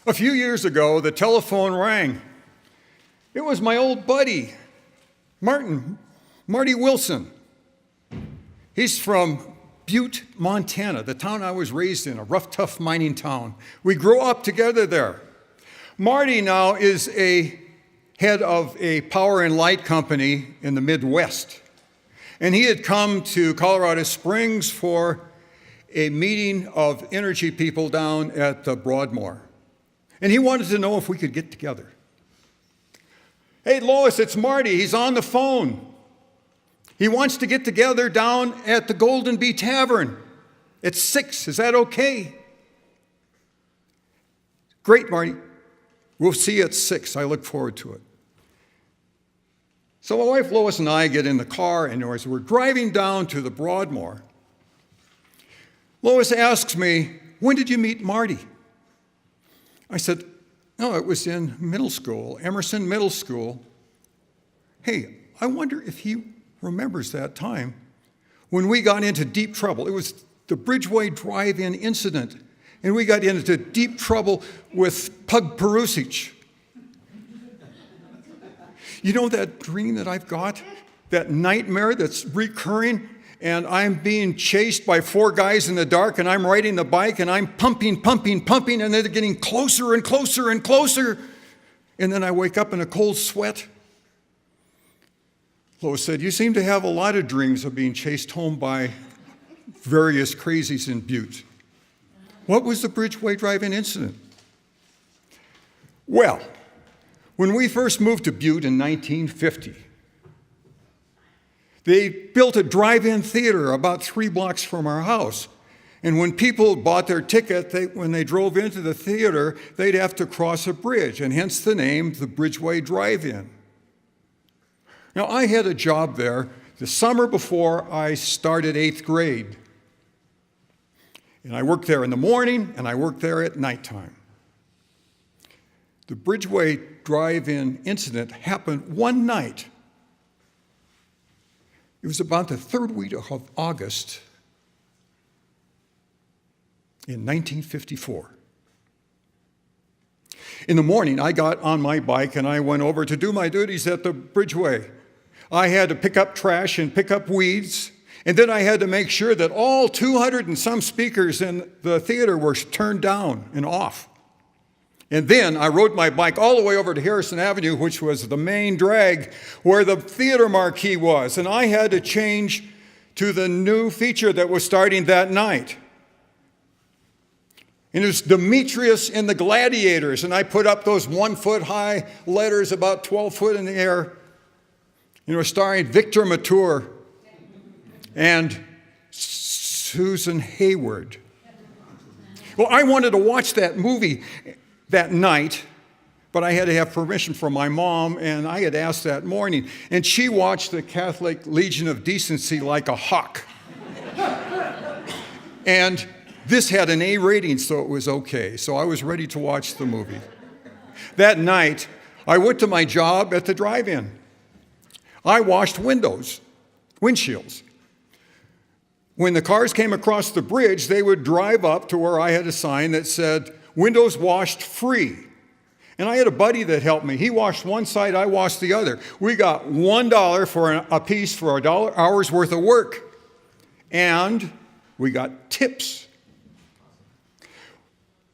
A few years ago, the telephone rang. It was my old buddy, Marty Wilson. He's from Butte, Montana, the town I was raised in, a rough, tough mining town. We grew up together there. Marty now is a head of a power and light company in the Midwest. And he had come to Colorado Springs for a meeting of energy people down at Broadmoor. And he wanted to know if we could get together. Hey, Lois, it's Marty. He's on the phone. He wants to get together down at the Golden Bee Tavern at 6. Is that okay? Great, Marty. We'll see you at 6. I look forward to it. So my wife Lois and I get in the car, and as we're driving down to the Broadmoor, Lois asks me, when did you meet Marty? I said, no, it was in middle school, Emerson Middle School. Hey, I wonder if he remembers that time when we got into deep trouble. It was the Bridgeway Drive-In incident, and we got into deep trouble with Pug Perusic. You know that dream that I've got? That nightmare that's recurring, and I'm being chased by 4 guys in the dark, and I'm riding the bike, and I'm pumping, and they're getting closer and closer and closer, and then I wake up in a cold sweat. Lois said, you seem to have a lot of dreams of being chased home by various crazies in Butte. What was the Bridgeway Drive-In incident? Well, when we first moved to Butte in 1950, they built a drive-in theater about 3 blocks from our house. And when people bought their ticket, when they drove into the theater, they'd have to cross a bridge, and hence the name, the Bridgeway Drive-In. Now, I had a job there the summer before I started 8th grade. And I worked there in the morning, and I worked there at nighttime. The Bridgeway Drive-In incident happened one night. It was about the 3rd week of August in 1954. In the morning, I got on my bike and I went over to do my duties at the Bridgeway. I had to pick up trash and pick up weeds, and then I had to make sure that all 200 and some speakers in the theater were turned down and off. And then I rode my bike all the way over to Harrison Avenue, which was the main drag where the theater marquee was. And I had to change to the new feature that was starting that night. And it was Demetrius and the Gladiators. And I put up those 1-foot-high letters about 12 foot in the air. And it was starring Victor Mature and Susan Hayward. Well, I wanted to watch that movie that night, but I had to have permission from my mom, and I had asked that morning. And she watched the Catholic Legion of Decency like a hawk. And this had an A rating, so it was okay. So I was ready to watch the movie. That night, I went to my job at the drive-in. I washed windshields. When the cars came across the bridge, they would drive up to where I had a sign that said, windows washed free. And I had a buddy that helped me. He washed one side, I washed the other. We got $1 for a piece for $1 hour's worth of work. And we got tips.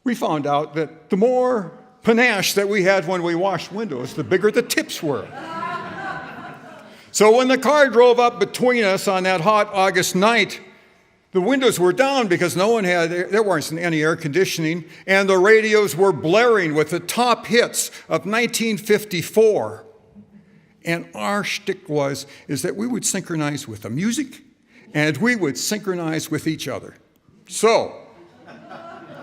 We found out that the more panache that we had when we washed windows, the bigger the tips were. So when the car drove up between us on that hot August night, the windows were down because there wasn't any air conditioning, and the radios were blaring with the top hits of 1954. And our shtick is that we would synchronize with the music, and we would synchronize with each other. So,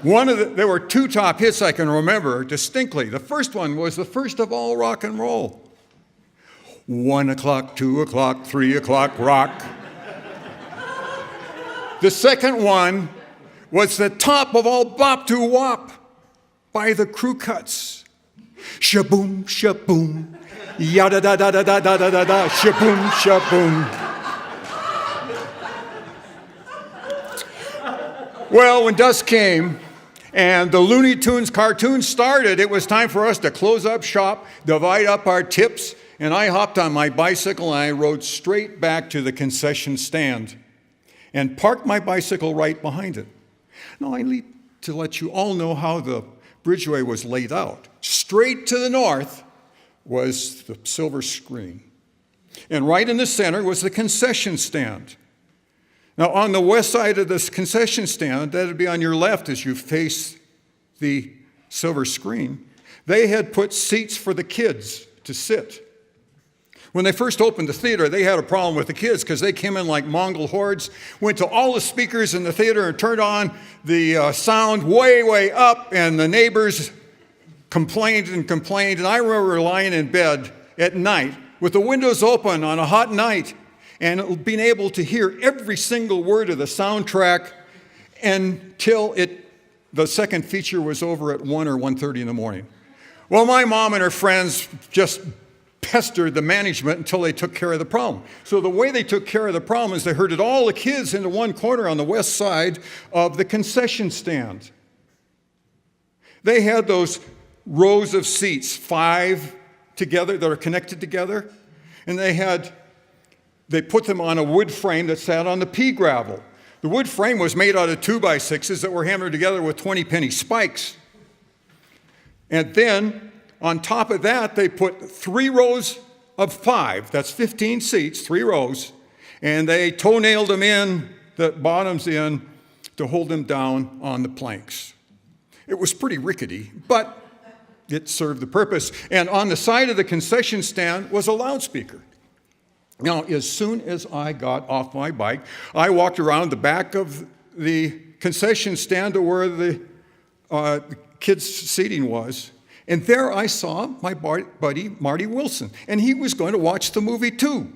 there were 2 top hits I can remember distinctly. The first one was the first of all rock and roll. 1 o'clock, 2 o'clock, 3 o'clock, rock. The second one was the top of all bop to wop by the Crew Cuts. Shaboom, shaboom, yada da da da da da da da, shaboom, shaboom. Well, when dusk came And the Looney Tunes cartoon started. It was time for us to close up shop, divide up our tips, and I hopped on my bicycle and I rode straight back to the concession stand and parked my bicycle right behind it. Now, I need to let you all know how the bridgeway was laid out. Straight to the north was the silver screen. And right in the center was the concession stand. Now, on the west side of this concession stand, that would be on your left as you face the silver screen, they had put seats for the kids to sit. When they first opened the theater, they had a problem with the kids because they came in like Mongol hordes, went to all the speakers in the theater and turned on the sound way, way up, and the neighbors complained and complained. And I remember lying in bed at night with the windows open on a hot night and being able to hear every single word of the soundtrack until the second feature was over at 1 or 1:30 in the morning. Well, my mom and her friends just pestered the management until they took care of the problem. So the way they took care of the problem is they herded all the kids into one corner on the west side of the concession stand. They had those rows of seats, 5 together that are connected together, and they put them on a wood frame that sat on the pea gravel. The wood frame was made out of 2x6s that were hammered together with 20-penny spikes. And then on top of that, they put 3 rows of 5. That's 15 seats, 3 rows. And they toenailed them in, the bottoms in, to hold them down on the planks. It was pretty rickety, but it served the purpose. And on the side of the concession stand was a loudspeaker. Now, as soon as I got off my bike, I walked around the back of the concession stand to where the kids' seating was. And there I saw my buddy, Marty Wilson, and he was going to watch the movie too.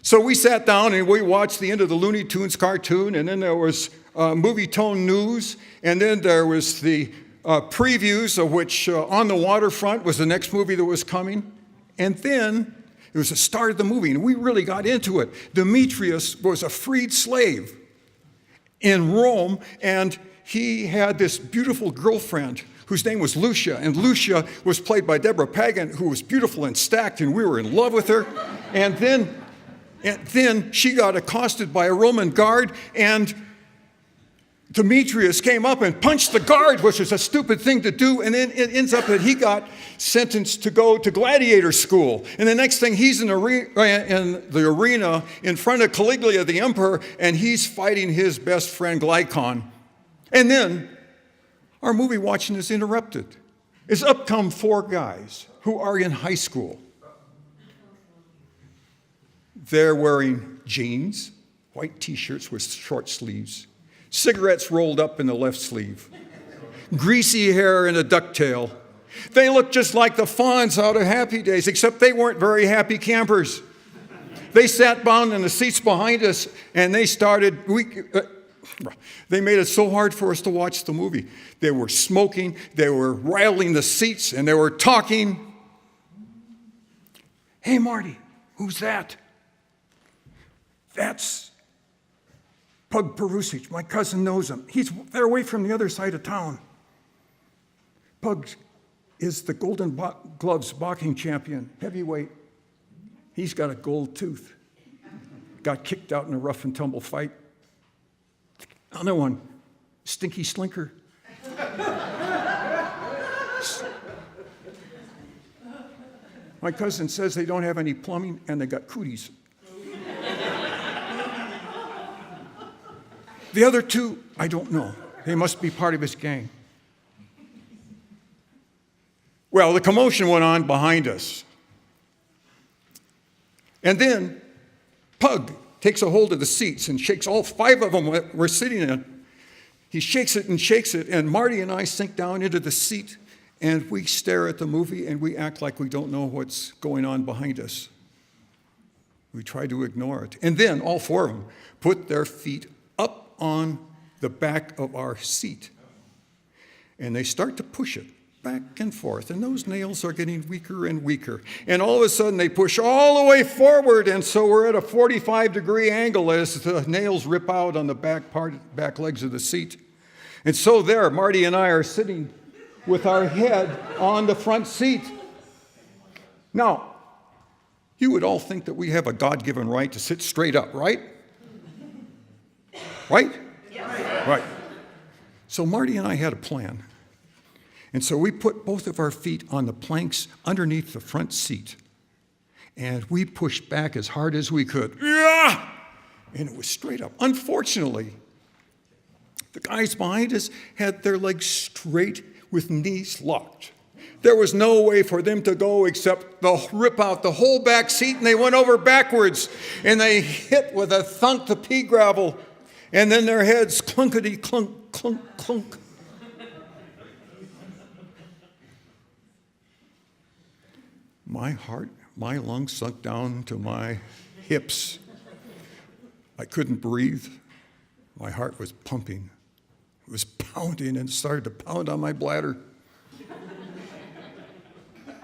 So we sat down and we watched the end of the Looney Tunes cartoon, and then there was Movie Tone News, and then there was the previews of which On the Waterfront was the next movie that was coming. And then it was the start of the movie, and we really got into it. Demetrius was a freed slave in Rome, and he had this beautiful girlfriend whose name was Lucia, and Lucia was played by Deborah Pagan, who was beautiful and stacked, and we were in love with her. And then she got accosted by a Roman guard, and Demetrius came up and punched the guard, which was a stupid thing to do, and then it ends up that he got sentenced to go to gladiator school. And the next thing, he's in the arena in front of Caligula, the emperor, and he's fighting his best friend, Glycon. And then our movie watching is interrupted. As up come 4 guys who are in high school. They're wearing jeans, white t-shirts with short sleeves, cigarettes rolled up in the left sleeve, greasy hair and a ducktail. They look just like the Fonz out of Happy Days, except they weren't very happy campers. They sat down in the seats behind us, and they made it so hard for us to watch the movie. They were smoking, they were rattling the seats, and they were talking. Hey, Marty, who's that? That's Pug Perusic. My cousin knows him. They're away from the other side of town. Pug is the Golden Gloves boxing champion, heavyweight. He's got a gold tooth. Got kicked out in a rough and tumble fight. Another one, Stinky Slinker. My cousin says they don't have any plumbing and they got cooties. The other 2, I don't know. They must be part of his gang. Well, the commotion went on behind us. And then Pug takes a hold of the seats and shakes all 5 of them we're sitting in. He shakes it, and Marty and I sink down into the seat, and we stare at the movie, and we act like we don't know what's going on behind us. We try to ignore it. And then all 4 of them put their feet up on the back of our seat, and they start to push it back and forth, and those nails are getting weaker and weaker. And all of a sudden, they push all the way forward, and so we're at a 45-degree angle as the nails rip out on the back legs of the seat. And so there, Marty and I are sitting with our head on the front seat. Now, you would all think that we have a God-given right to sit straight up, right? Right? Yes. Right. So Marty and I had a plan. And so we put both of our feet on the planks underneath the front seat. And we pushed back as hard as we could. Yeah! And it was straight up. Unfortunately, the guys behind us had their legs straight with knees locked. There was no way for them to go except rip out the whole back seat, and they went over backwards, and they hit with a thunk the pea gravel, and then their heads clunkety clunk, clunk, clunk. My heart, my lungs sunk down to my hips. I couldn't breathe. My heart was pumping. It was pounding and started to pound on my bladder.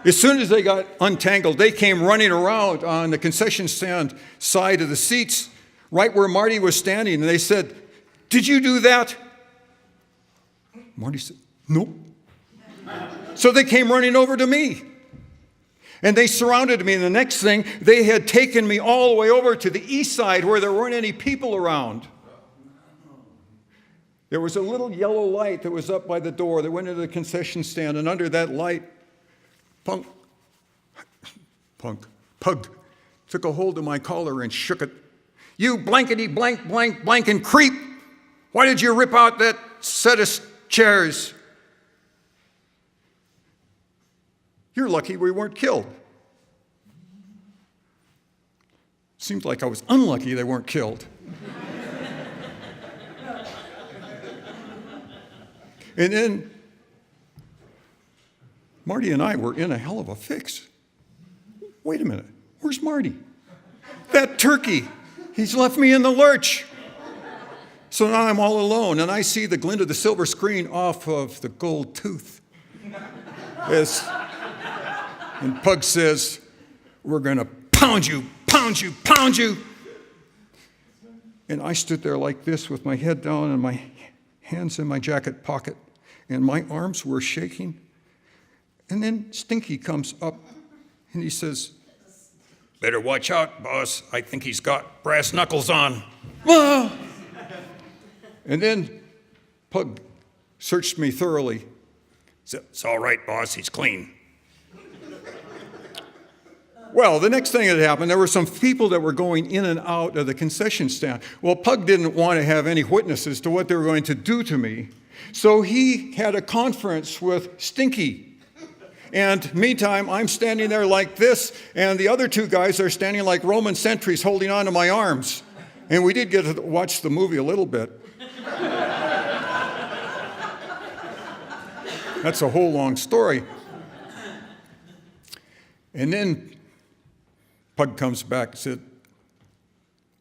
As soon as they got untangled, they came running around on the concession stand side of the seats, right where Marty was standing, and they said, "Did you do that?" Marty said, "Nope." So they came running over to me. And they surrounded me, and the next thing, they had taken me all the way over to the east side where there weren't any people around. There was a little yellow light that was up by the door that went into the concession stand, and under that light, Pug took a hold of my collar and shook it. "You blankety blank blank blank and creep! Why did you rip out that set of chairs? You're lucky we weren't killed." Seems like I was unlucky they weren't killed. And then Marty and I were in a hell of a fix. Wait a minute, where's Marty? That turkey, he's left me in the lurch. So now I'm all alone, and I see the glint of the silver screen off of the gold tooth. And Pug says, "We're going to pound you, pound you, pound you." And I stood there like this with my head down and my hands in my jacket pocket, and my arms were shaking. And then Stinky comes up, and he says, "Better watch out, boss. I think he's got brass knuckles on." Ah! And then Pug searched me thoroughly. Said, "It's all right, boss. He's clean." Well, the next thing that happened, there were some people that were going in and out of the concession stand. Well, Pug didn't want to have any witnesses to what they were going to do to me, so he had a conference with Stinky. And meantime, I'm standing there like this, and the other two guys are standing like Roman sentries holding on to my arms. And we did get to watch the movie a little bit. That's a whole long story. And then Pug comes back and said,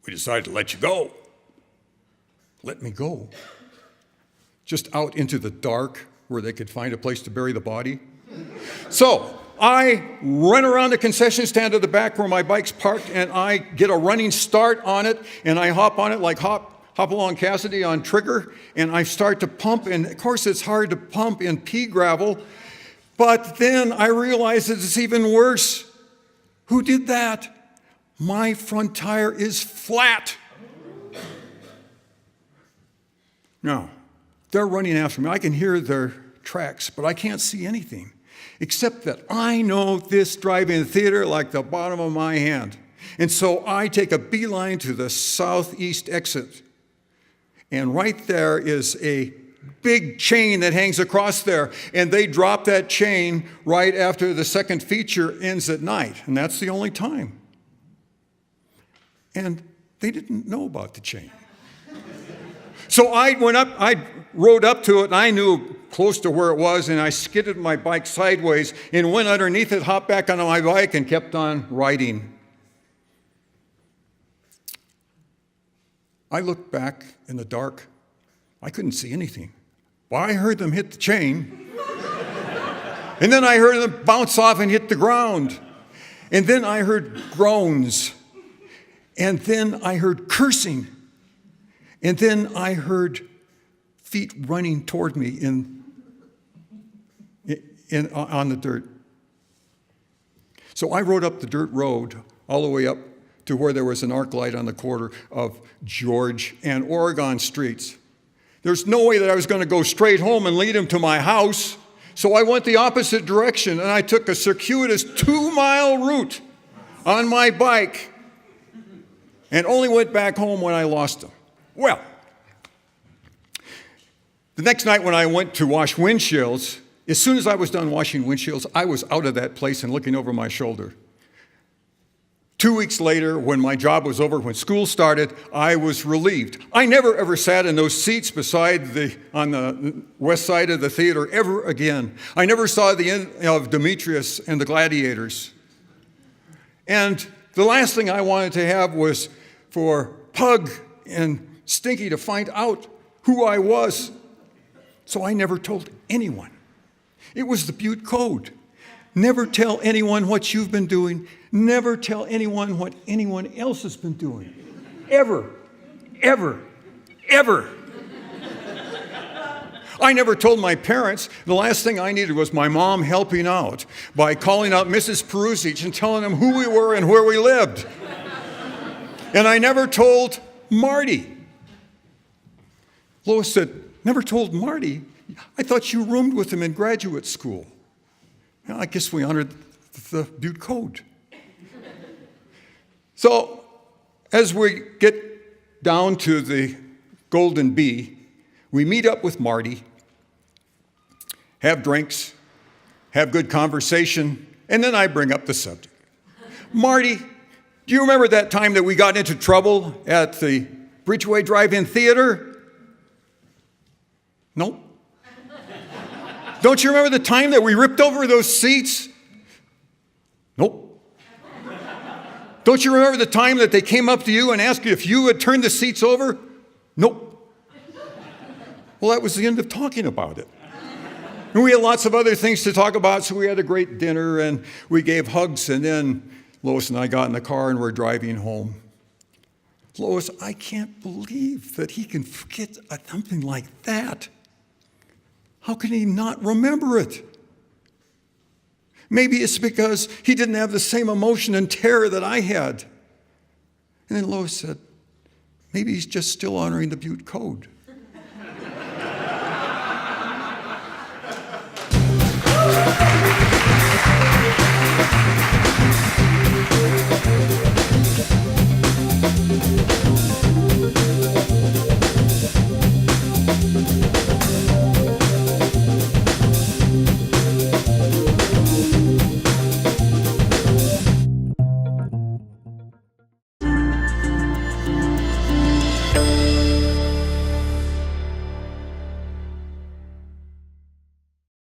"We decided to let you go." Let me go? Just out into the dark where they could find a place to bury the body? So I run around the concession stand to the back where my bike's parked, and I get a running start on it, and I hop on it like Hop Along Cassidy on Trigger, and I start to pump, and of course it's hard to pump in pea gravel, but then I realize that it's even worse. Who did that? My front tire is flat. Now, they're running after me. I can hear their tracks, but I can't see anything, except that I know this drive-in theater like the bottom of my hand. And so I take a beeline to the southeast exit. And right there is a big chain that hangs across there. And they drop that chain right after the second feature ends at night. And that's the only time. And they didn't know about the chain. So I rode up to it, and I knew close to where it was, and I skidded my bike sideways and went underneath it, hopped back onto my bike, and kept on riding. I looked back in the dark. I couldn't see anything. Well, I heard them hit the chain. And then I heard them bounce off and hit the ground. And then I heard groans. And then I heard cursing. And then I heard feet running toward me on the dirt. So I rode up the dirt road all the way up to where there was an arc light on the corner of George and Oregon streets. There's no way that I was going to go straight home and lead him to my house. So I went the opposite direction, and I took a circuitous 2-mile route on my bike and only went back home when I lost him. Well, the next night when I went to wash windshields, as soon as I was done washing windshields, I was out of that place and looking over my shoulder. 2 weeks later, when my job was over, when school started, I was relieved. I never ever sat in those seats on the west side of the theater ever again. I never saw the end of Demetrius and the Gladiators. And the last thing I wanted to have was for Pug and Stinky to find out who I was. So I never told anyone. It was the Butte Code. Never tell anyone what you've been doing. Never tell anyone what anyone else has been doing. Ever, ever, ever. I never told my parents. The last thing I needed was my mom helping out by calling out Mrs. Perusic and telling them who we were and where we lived. And I never told Marty. Lois said, "Never told Marty? I thought you roomed with him in graduate school." Well, I guess we honored the Butte Code. So, as we get down to the Golden Bee, we meet up with Marty, have drinks, have good conversation, and then I bring up the subject. "Marty, do you remember that time that we got into trouble at the Bridgeway Drive-In Theater?" "No." "Don't you remember the time that we ripped over those seats?" "Nope." "Don't you remember the time that they came up to you and asked you if you had turned the seats over?" "Nope." Well, that was the end of talking about it. And we had lots of other things to talk about, so we had a great dinner and we gave hugs, and then Lois and I got in the car and we're driving home. "Lois, I can't believe that he can forget something like that. How can he not remember it? Maybe it's because he didn't have the same emotion and terror that I had." And then Lois said, "Maybe he's just still honoring the Butte Code."